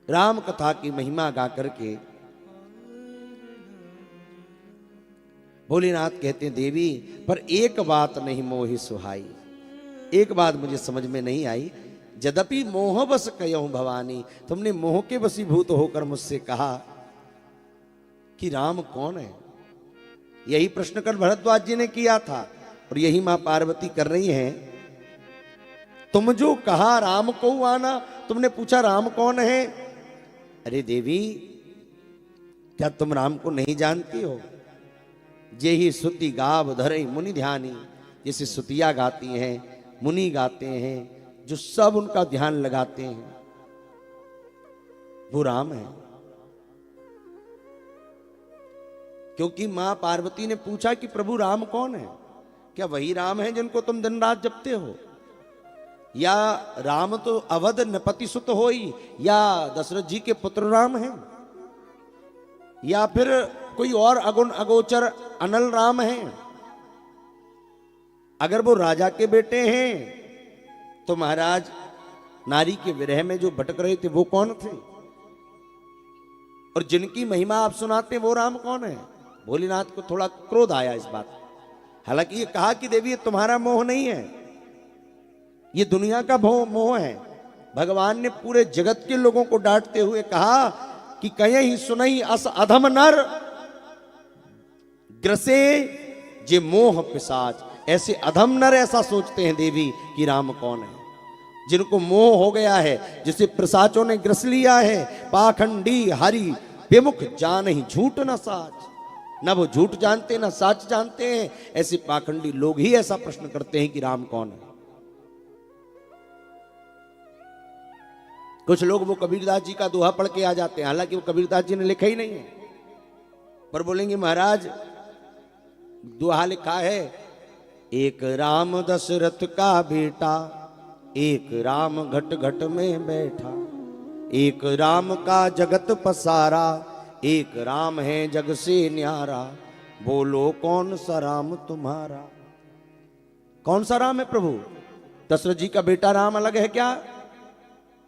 राम कथा की महिमा गा करके भोलेनाथ कहते हैं देवी पर एक बात नहीं मोहि सुहाई, एक बात मुझे समझ में नहीं आई। यद्यपि मोह बस कयहु भवानी, तुमने मोह के वशीभूत होकर मुझसे कहा कि राम कौन है। यही प्रश्न कर भरद्वाज जी ने किया था और यही मां पार्वती कर रही हैं। तुम जो कहा राम को आना, तुमने पूछा राम कौन है। अरे देवी क्या तुम राम को नहीं जानती हो। जे ही सुति गाव धरे मुनि ध्यानी, जैसे सुतिया गाती हैं मुनि गाते हैं, जो सब उनका ध्यान लगाते हैं वो राम है। क्योंकि मां पार्वती ने पूछा कि प्रभु राम कौन है, क्या वही राम है जिनको तुम दिन रात जपते हो, या राम तो अवध नपति सुत होई, या दशरथ जी के पुत्र राम हैं, या फिर कोई और अगुण अगोचर अनल राम हैं। अगर वो राजा के बेटे हैं तो महाराज नारी के विरह में जो भटक रहे थे वो कौन थे, और जिनकी महिमा आप सुनाते हैं वो राम कौन है। भोलेनाथ को थोड़ा क्रोध आया इस बात। हालांकि ये कहा कि देवी ये तुम्हारा मोह नहीं है, ये दुनिया का मोह है। भगवान ने पूरे जगत के लोगों को डांटते हुए कहा कि कहीं ही सुनई अस अधम नर ग्रसे जे मोह पिशाच। ऐसे अधम नर ऐसा सोचते हैं देवी कि राम कौन है, जिनको मोह हो गया है, जिसे पिशाचों ने ग्रस लिया है। पाखंडी हरि विमुख जान ही झूठ न साच, न वो झूठ जानते न सच जानते हैं। ऐसे पाखंडी लोग ही ऐसा प्रश्न करते हैं कि राम कौन है। कुछ लोग वो कबीरदास जी का दोहा पढ़ के आ जाते हैं, हालांकि वो कबीरदास जी ने लिखा ही नहीं है, पर बोलेंगे महाराज दोहा लिखा है, एक राम दशरथ का बेटा, एक राम घट घट में बैठा, एक राम का जगत पसारा, एक राम है जग से न्यारा, बोलो कौन सा राम तुम्हारा। कौन सा राम है प्रभु। दशरथ जी का बेटा राम अलग है क्या,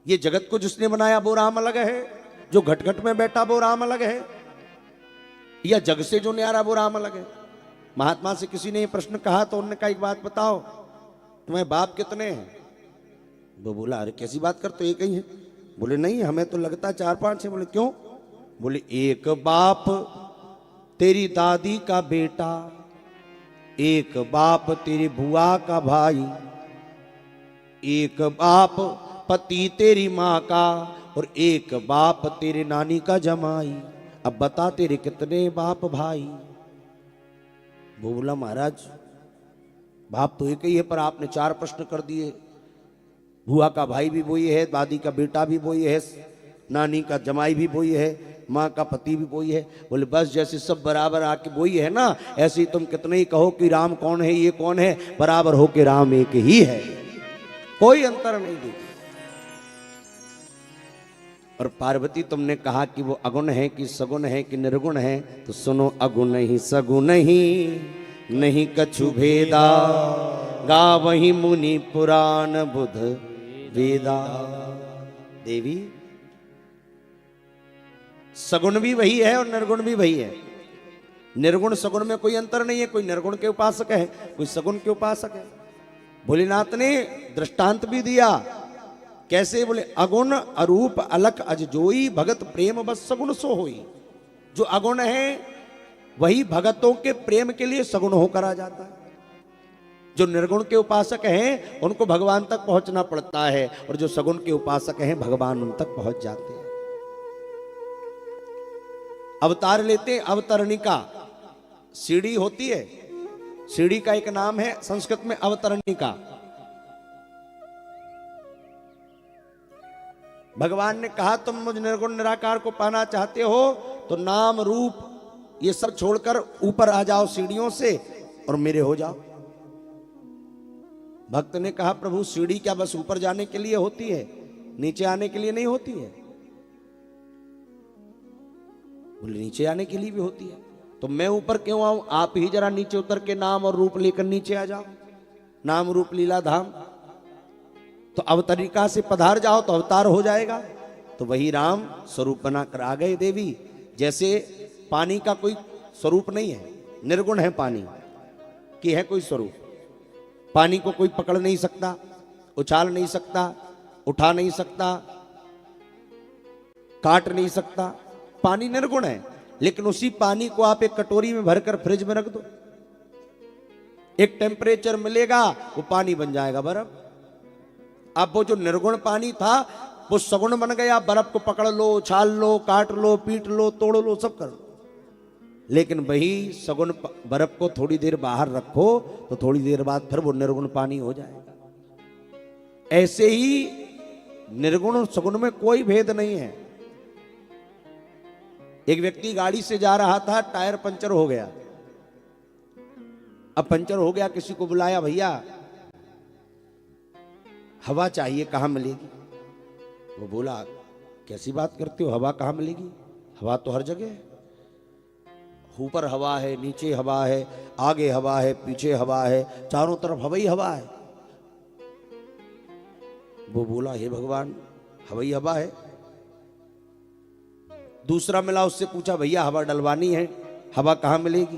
ये जगत को जिसने बनाया वो राम अलग है, जो घट घट में बैठा वो राम अलग है, या जग से जो न्यारा वो राम अलग है। महात्मा से किसी ने ये प्रश्न कहा तो उन्होंने कहा एक बात बताओ, तुम्हें बाप कितने हैं। वो बोला अरे कैसी बात करते हो, एक ही है। बोले नहीं हमें तो लगता 4-5 है। बोले क्यों। बोले एक बाप तेरी दादी का बेटा, एक बाप तेरी बुआ का भाई, एक बाप पति तेरी माँ का, और एक बाप तेरे नानी का जमाई। अब बता तेरे कितने बाप भाई। वो बोला महाराज बाप तो एक ही है, पर आपने 4 प्रश्न कर दिए। बुआ का भाई भी वही है, दादी का बेटा भी वही है, नानी का जमाई भी वही है, माँ का पति भी वही है। बोले बस जैसे सब बराबर आके वही है ना, ऐसे ही तुम कितने ही कहो कि राम कौन है ये कौन है, बराबर हो के राम एक ही है, कोई अंतर नहीं दिखा। और पार्वती तुमने कहा कि वो अगुण है कि सगुण है कि निर्गुण है, तो सुनो अगुण ही सगुण ही नहीं कछु भेदा, गावहि मुनि पुराण बुध वेदा। देवी सगुण भी वही है और निर्गुण भी वही है। निर्गुण सगुण में कोई अंतर नहीं है, कोई निर्गुण के उपासक है कोई सगुण के उपासक है। भोलेनाथ ने दृष्टांत भी दिया, कैसे। बोले अगुण अरूप अलख अजजोई, भगत प्रेम बस सगुण सो होई। जो अगुण है वही भगतों के प्रेम के लिए सगुण होकर आ जाता है। जो निर्गुण के उपासक हैं उनको भगवान तक पहुंचना पड़ता है, और जो सगुण के उपासक हैं भगवान उन तक पहुंच जाते हैं। अवतार लेते हैं, अवतरणिका सीढ़ी होती है, सीढ़ी का एक नाम है संस्कृत में अवतरणिका। भगवान ने कहा तुम मुझ निर्गुण निराकार को पाना चाहते हो तो नाम रूप ये सब छोड़कर ऊपर आ जाओ सीढ़ियों से और मेरे हो जाओ। भक्त ने कहा प्रभु सीढ़ी क्या बस ऊपर जाने के लिए होती है, नीचे आने के लिए नहीं होती है। बोले नीचे आने के लिए भी होती है, तो मैं ऊपर क्यों आऊं, आप ही जरा नीचे उतर के नाम और रूप लेकर नीचे आ जाओ, नाम रूप लीला धाम। तो अवतरिका से पधार जाओ तो अवतार हो जाएगा। तो वही राम स्वरूप बना कर आ गए देवी। जैसे पानी का कोई स्वरूप नहीं है, निर्गुण है पानी कि है कोई स्वरूप। पानी को कोई पकड़ नहीं सकता, उछाल नहीं सकता, उठा नहीं सकता, काट नहीं सकता। पानी निर्गुण है, लेकिन उसी पानी को आप एक कटोरी में भरकर फ्रिज में रख दो, एक टेम्परेचर मिलेगा, वो पानी बन जाएगा बर्फ। अब वो जो निर्गुण पानी था वो सगुण बन गया। बर्फ को पकड़ लो, उछाल लो, काट लो, पीट लो, तोड़ लो, सब कर लो। लेकिन वही सगुण बर्फ को थोड़ी देर बाहर रखो तो थोड़ी देर बाद फिर वो निर्गुण पानी हो जाएगा। ऐसे ही निर्गुण और सगुण में कोई भेद नहीं है। एक व्यक्ति गाड़ी से जा रहा था, टायर पंचर हो गया। अब पंचर हो गया, किसी को बुलाया, भैया हवा चाहिए, कहां मिलेगी? वो बोला, कैसी बात करते हो, हवा कहां मिलेगी? हवा तो हर जगह है, ऊपर हवा है, नीचे हवा है, आगे हवा है, पीछे हवा है, चारों तरफ हवा ही हवा है। वो बोला, हे भगवान, हवा ही हवा है। दूसरा मिला, उससे पूछा, भैया हवा डलवानी है, हवा कहां मिलेगी?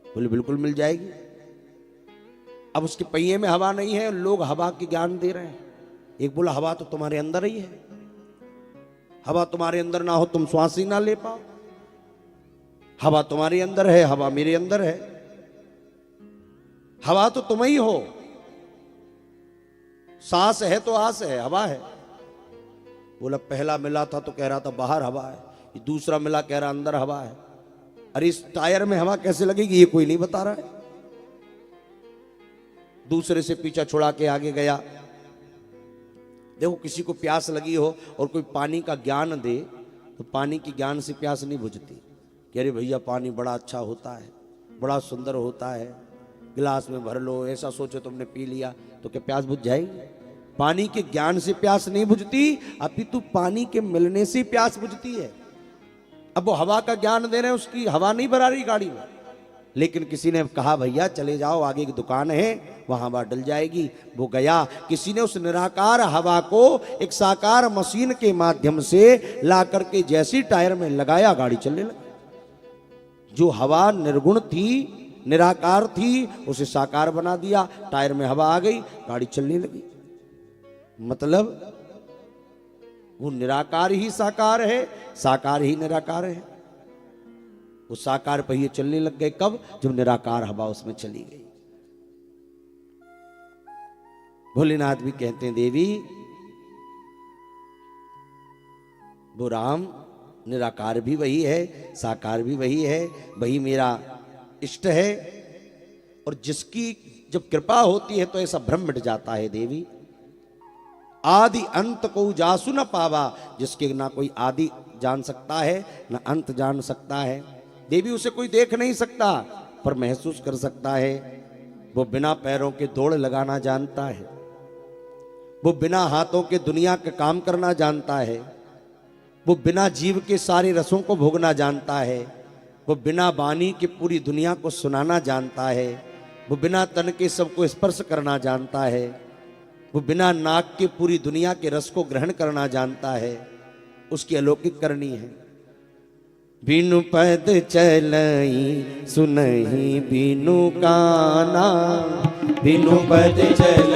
बोले, बिल्कुल मिल जाएगी। अब उसके पहिए में हवा नहीं है, लोग हवा के ज्ञान दे रहे हैं। एक बोला, हवा तो तुम्हारे अंदर ही है, हवा तुम्हारे अंदर ना हो तुम श्वास ही ना ले पाओ। हवा तुम्हारे अंदर है, हवा मेरे अंदर है, हवा तो तुम ही हो। सांस है तो आस है, हवा है। बोला, पहला मिला था तो कह रहा था बाहर हवा है, ये दूसरा मिला कह रहा अंदर हवा है। अरे इस टायर में हवा कैसे लगेगी, ये कोई नहीं बता रहा है। दूसरे से पीछा छुड़ा के आगे गया। देखो, किसी को प्यास लगी हो और कोई पानी का ज्ञान दे तो पानी की ज्ञान से प्यास नहीं बुझती कि अरे भैया पानी बड़ा अच्छा होता है, बड़ा सुंदर होता है, गिलास में भर लो, ऐसा सोचो तुमने पी लिया तो क्या प्यास बुझ जाएगी? पानी के ज्ञान से प्यास नहीं बुझती, अपितु पानी के मिलने से प्यास बुझती है। अब वो हवा का ज्ञान दे रहे हैं, उसकी हवा नहीं भरा रही गाड़ी में, लेकिन किसी ने कहा भैया चले जाओ, आगे की दुकान है, वहां हवा डल जाएगी। वो गया, किसी ने उस निराकार हवा को एक साकार मशीन के माध्यम से ला करके जैसी टायर में लगाया, गाड़ी चलने लगी। जो हवा निर्गुण थी, निराकार थी, उसे साकार बना दिया, टायर में हवा आ गई, गाड़ी चलने लगी। मतलब वो निराकार ही साकार है, साकार ही निराकार है। वो साकार पहिए चलने लग गए कब? जब निराकार हवा उसमें चली गई। भोलेनाथ भी कहते हैं, देवी वो राम निराकार भी वही है, साकार भी वही है, वही मेरा इष्ट है। और जिसकी जब कृपा होती है तो ऐसा भ्रम मिट जाता है देवी। आदि अंत को जासु न पावा, जिसके ना कोई आदि जान सकता है ना अंत जान सकता है। देवी उसे कोई देख नहीं सकता पर महसूस कर सकता है। वो बिना पैरों के दौड़ लगाना जानता है, वो बिना हाथों के दुनिया का काम करना जानता है, वो बिना जीव के सारे रसों को भोगना जानता है, वो बिना वाणी के पूरी दुनिया को सुनाना जानता है, वो बिना तन के सबको स्पर्श करना जानता है, वो बिना नाक के पूरी दुनिया के रस को ग्रहण करना जानता है। उसकी अलौकिक करनी है। बिनु पद चलई सुनहि बिनु गाना, बिनु पद चल